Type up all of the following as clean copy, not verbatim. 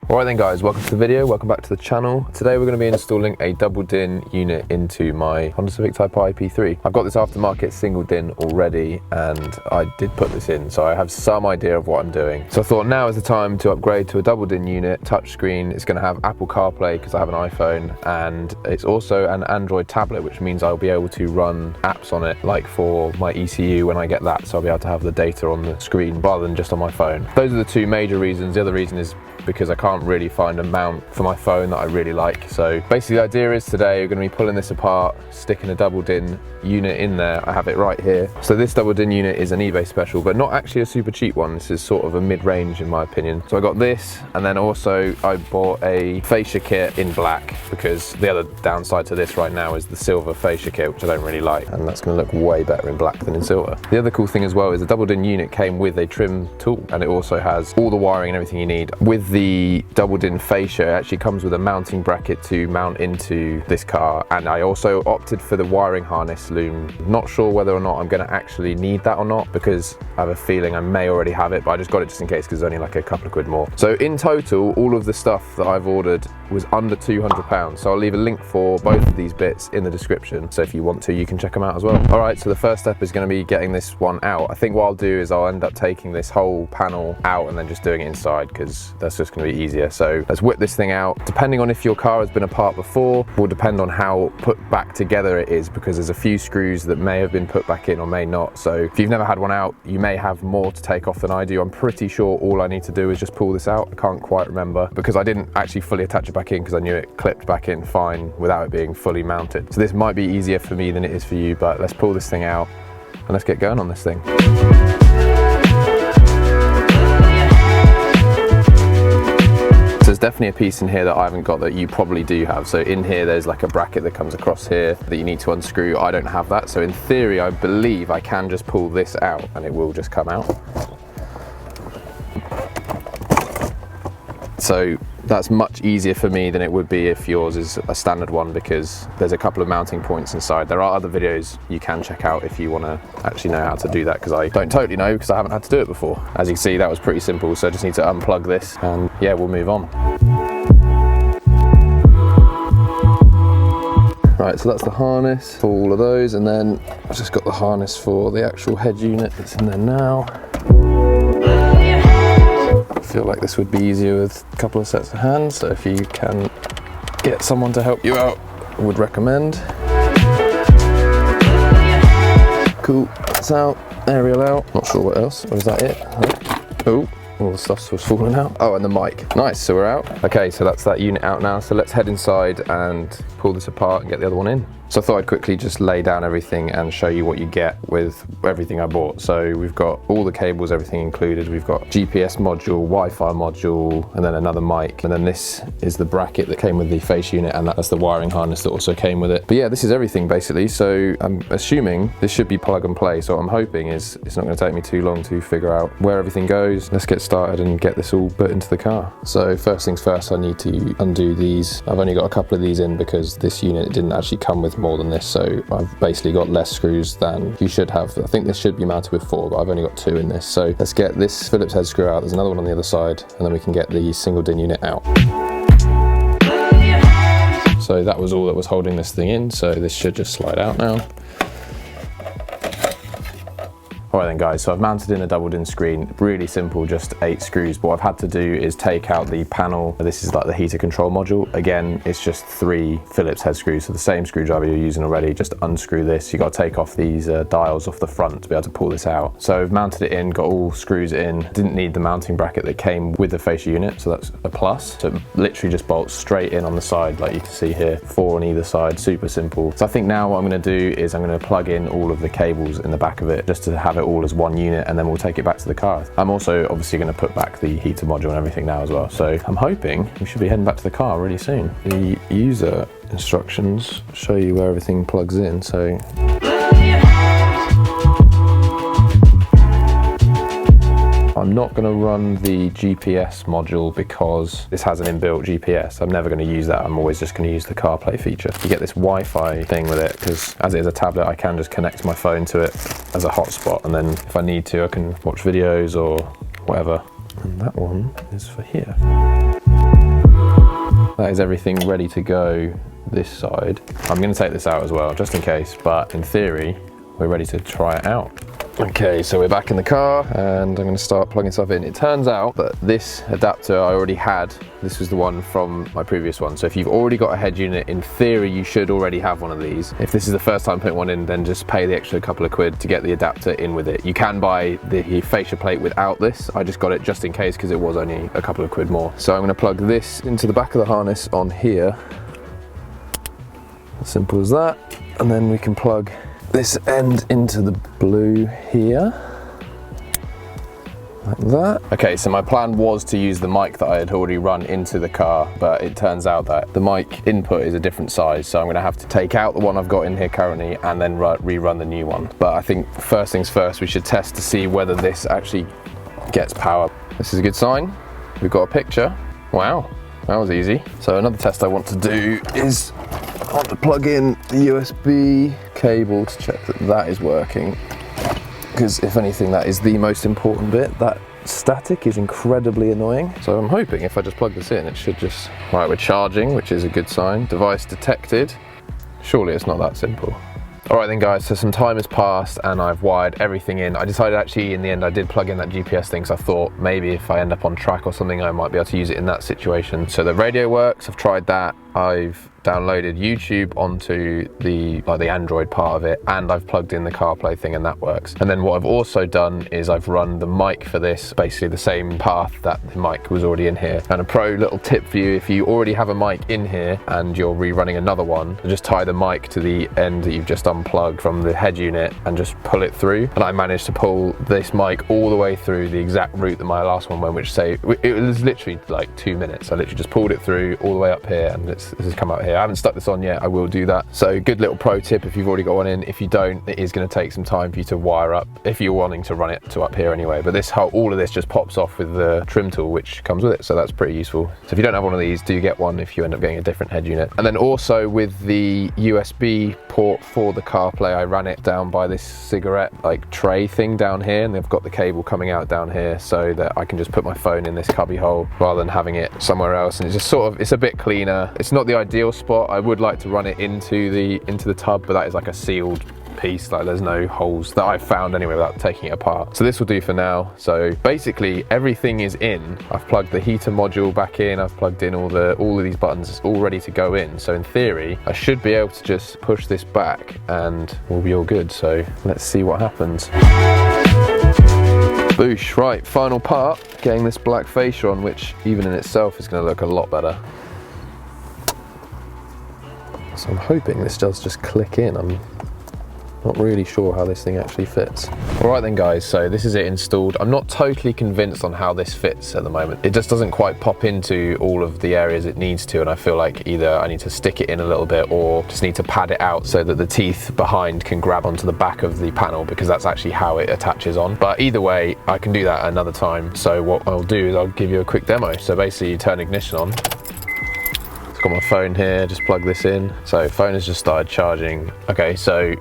Alright then guys, welcome to the video, welcome back to the channel. Today we're going to be installing a double DIN unit into my Honda Civic Type R EP3. I've got this aftermarket single DIN already and I did put this in, so I have some idea of what I'm doing. So I thought now is the time to upgrade to a double DIN unit, touchscreen. It's going to have Apple Carplay because I have an iPhone, and it's also an Android tablet, which means I'll be able to run apps on it, like for my ECU when I get that, so I'll be able to have the data on the screen rather than just on my phone. Those are the two major reasons. The other reason is because I can't really find a mount for my phone that I really like. So basically the idea is today we're going to be pulling this apart, sticking a double DIN unit in there. I have it right here. So this double DIN unit is an eBay special, but not actually a super cheap one. This is sort of a mid-range in my opinion. So I got this, and then also I bought a fascia kit in black because the other downside to this right now is the silver fascia kit, which I don't really like, and that's going to look way better in black than in silver. The other cool thing as well is the double DIN unit came with a trim tool, and it also has all the wiring and everything you need. With the double DIN fascia, it actually comes with a mounting bracket to mount into this car, and I also opted for the wiring harness loom. Not sure whether or not I'm going to actually need that or not, because I have a feeling I may already have it, but I just got it just in case because it's only like a couple of quid more. So in total, all of the stuff that I've ordered was under £200, so I'll leave a link for both of these bits in the description, so if you want to, you can check them out as well. Alright, so the first step is going to be getting this one out. I think what I'll do is I'll end up taking this whole panel out and then just doing it inside, because that's just going to be easier. So let's whip this thing out. Depending on if your car has been apart before will depend on how put back together it is, because there's a few screws that may have been put back in or may not. So if you've never had one out, you may have more to take off than I do. I'm pretty sure all I need to do is just pull this out. I can't quite remember because I didn't actually fully attach it back in because I knew it clipped back in fine without it being fully mounted. So this might be easier for me than it is for you, but let's pull this thing out and let's get going on this thing. So there's definitely a piece in here that I haven't got that you probably do have. So in here there's like a bracket that comes across here that you need to unscrew. I don't have that, so in theory I believe I can just pull this out and it will just come out. So that's much easier for me than it would be if yours is a standard one, because there's a couple of mounting points inside. There are other videos you can check out if you want to actually know how to do that, because I don't totally know because I haven't had to do it before. As you can see, that was pretty simple, so I just need to unplug this and yeah, we'll move on. Right, so that's the harness for all of those, and then I've just got the harness for the actual head unit that's in there now. I feel like this would be easier with a couple of sets of hands, so if you can get someone to help you out, I would recommend. Cool, that's out, aerial out, not sure what else, or is that it? Oh, all the stuff's was falling out. Oh, and the mic. Nice, so we're out. Okay, so that's that unit out now, so let's head inside and pull this apart and get the other one in. So I thought I'd quickly just lay down everything and show you what you get with everything I bought. So we've got all the cables, everything included. We've got GPS module, Wi-Fi module, and then another mic. And then this is the bracket that came with the face unit, and that's the wiring harness that also came with it. But yeah, this is everything basically. So I'm assuming this should be plug and play. So what I'm hoping is it's not going to take me too long to figure out where everything goes. Let's get started and get this all put into the car. So first things first, I need to undo these. I've only got a couple of these in because this unit didn't actually come with more than this, so I've basically got less screws than you should have. I think this should be mounted with 4, but I've only got 2 in this. So let's get this Phillips head screw out. There's another one on the other side, and then we can get the single DIN unit out. So that was all that was holding this thing in, so this should just slide out now. Alright then guys, so I've mounted in a double DIN screen, really simple, just 8 screws. But what I've had to do is take out the panel. This is like the heater control module. Again, it's just 3 Phillips head screws, so the same screwdriver you're using already. Just unscrew this. You got to take off these dials off the front to be able to pull this out. So I've mounted it in, got all screws in. Didn't need the mounting bracket that came with the fascia unit, so that's a plus. So it literally just bolts straight in on the side, like you can see here, 4 on either side, super simple. So I think now what I'm going to do is I'm going to plug in all of the cables in the back of it, just to have it all as one unit, and then we'll take it back to the car. I'm also obviously going to put back the heater module and everything now as well, so I'm hoping we should be heading back to the car really soon. The user instructions show you where everything plugs in, so I'm not going to run the GPS module because this has an inbuilt GPS. I'm never going to use that. I'm always just going to use the CarPlay feature. You get this Wi-Fi thing with it because as it is a tablet, I can just connect my phone to it as a hotspot, and then if I need to, I can watch videos or whatever. And that one is for here. that is everything ready to go this side. I'm going to take this out as well, just in case, but in theory, we're ready to try it out. Okay, so we're back in the car and I'm going to start plugging stuff in. It turns out that this adapter I already had, this was the one from my previous one. So if you've already got a head unit, in theory you should already have one of these. If this is the first time putting one in, then just pay the extra couple of quid to get the adapter in with it. You can buy the fascia plate without this. I just got it just in case because it was only a couple of quid more. So I'm going to plug this into the back of the harness on here. As simple as that. And then we can plug this end into the blue here, like that. Okay, so my plan was to use the mic that I had already run into the car, but it turns out that the mic input is a different size, so I'm gonna have to take out the one I've got in here currently and then rerun the new one. But I think first things first, we should test to see whether this actually gets power. This is a good sign. We've got a picture. Wow, that was easy. So another test I want to do is I want to plug in the USB cable to check that that is working, because if anything, that is the most important bit. That static is incredibly annoying. So I'm hoping if I just plug this in, it should just, right, we're charging, which is a good sign. Device detected. Surely it's not that simple. All right then guys, so some time has passed and I've wired everything in. I decided actually in the end I did plug in that GPS thing, so I thought maybe if I end up on track or something I might be able to use it in that situation. So the radio works, I've tried that. I've downloaded YouTube onto the Android part of it, and I've plugged in the CarPlay thing and that works. And then what I've also done is I've run the mic for this, basically the same path that the mic was already in here. And a pro little tip for you, if you already have a mic in here and you're rerunning another one, just tie the mic to the end that you've just unplugged from the head unit and just pull it through. And I managed to pull this mic all the way through the exact route that my last one went, which it was literally like 2 minutes. I literally just pulled it through all the way up here, and this has come out here. I haven't stuck this on yet, I will do that. So good little pro tip if you've already got one in. If you don't, it is going to take some time for you to wire up if you're wanting to run it to up here anyway. But all of this just pops off with the trim tool which comes with it, so that's pretty useful. So if you don't have one of these, do get one if you end up getting a different head unit. And then also with the USB port for the CarPlay, I ran it down by this cigarette like tray thing down here, and they've got the cable coming out down here so that I can just put my phone in this cubby hole rather than having it somewhere else. And it's just it's a bit cleaner. It's not the ideal spot. I would like to run it into the tub, but that is like a sealed piece, like there's no holes that I've found anyway without taking it apart. So this will do for now. So basically everything is in. I've plugged the heater module back in, I've plugged in all of these buttons all ready to go in. So in theory I should be able to just push this back and we'll be all good. So let's see what happens. Boosh. Right, final part, getting this black fascia on, which even in itself is going to look a lot better. So I'm hoping this does just click in. I'm not really sure how this thing actually fits. All right then guys, so this is it installed. I'm not totally convinced on how this fits at the moment. It just doesn't quite pop into all of the areas it needs to, and I feel like either I need to stick it in a little bit or just need to pad it out so that the teeth behind can grab onto the back of the panel, because that's actually how it attaches on. But either way, I can do that another time. So what I'll do is I'll give you a quick demo. So basically you turn ignition on. Got my phone here, just plug this in. So phone has just started charging. Okay, so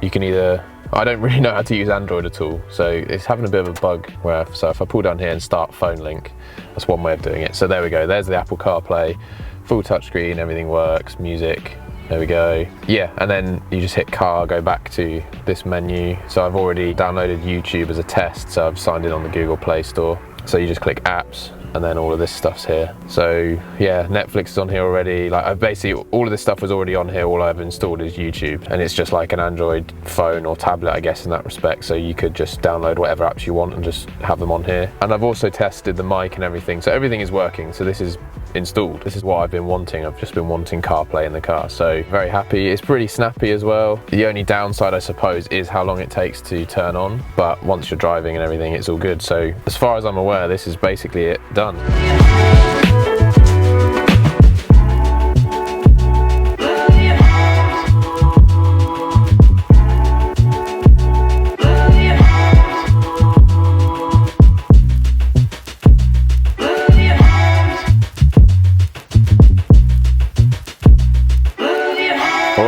you can either, I don't really know how to use Android at all, so it's having a bit of a bug where, so if I pull down here and start phone link, that's one way of doing it. So there we go, there's the Apple CarPlay, full touchscreen, everything works, music, there we go. Yeah, and then you just hit car, go back to this menu. So I've already downloaded YouTube as a test, so I've signed in on the Google Play Store. So you just click apps, and then all of this stuff's here. So yeah, Netflix is on here already. Like I've basically, all of this stuff was already on here. All I've installed is YouTube, and it's just like an Android phone or tablet, I guess, in that respect. So you could just download whatever apps you want and just have them on here. And I've also tested the mic and everything. So everything is working. So this is installed. This is what I've been wanting. I've just been wanting CarPlay in the car. So very happy. It's pretty snappy as well. The only downside, I suppose, is how long it takes to turn on. But once you're driving and everything, it's all good. So as far as I'm aware, this is basically it done.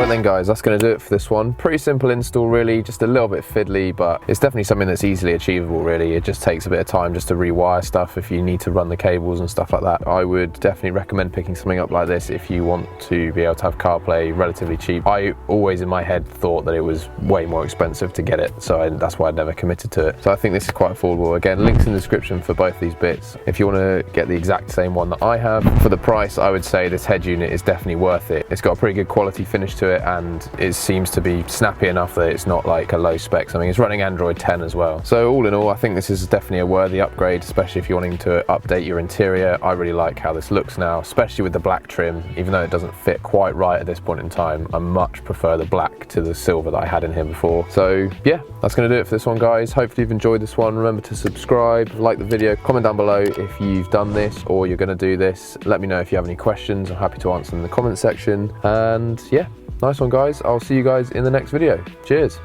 Right then guys, that's going to do it for this one. Pretty simple install really, just a little bit fiddly, but it's definitely something that's easily achievable really. It just takes a bit of time just to rewire stuff if you need to run the cables and stuff like that. I would definitely recommend picking something up like this if you want to be able to have CarPlay relatively cheap. I always in my head thought that it was way more expensive to get it, so that's why I never committed to it. So I think this is quite affordable. Again, links in the description for both these bits. If you want to get the exact same one that I have, for the price I would say this head unit is definitely worth it. It's got a pretty good quality finish to it, and it seems to be snappy enough that it's not like a low spec something. It's running Android 10 as well. So all in all, I think this is definitely a worthy upgrade, especially if you're wanting to update your interior. I really like how this looks now, especially with the black trim. Even though it doesn't fit quite right at this point in time, I much prefer the black to the silver that I had in here before. So yeah, that's going to do it for this one guys. Hopefully you've enjoyed this one. Remember to subscribe, like the video, comment down below if you've done this or you're going to do this. Let me know if you have any questions. I'm happy to answer them in the comment section. And yeah, nice one guys. I'll see you guys in the next video. Cheers.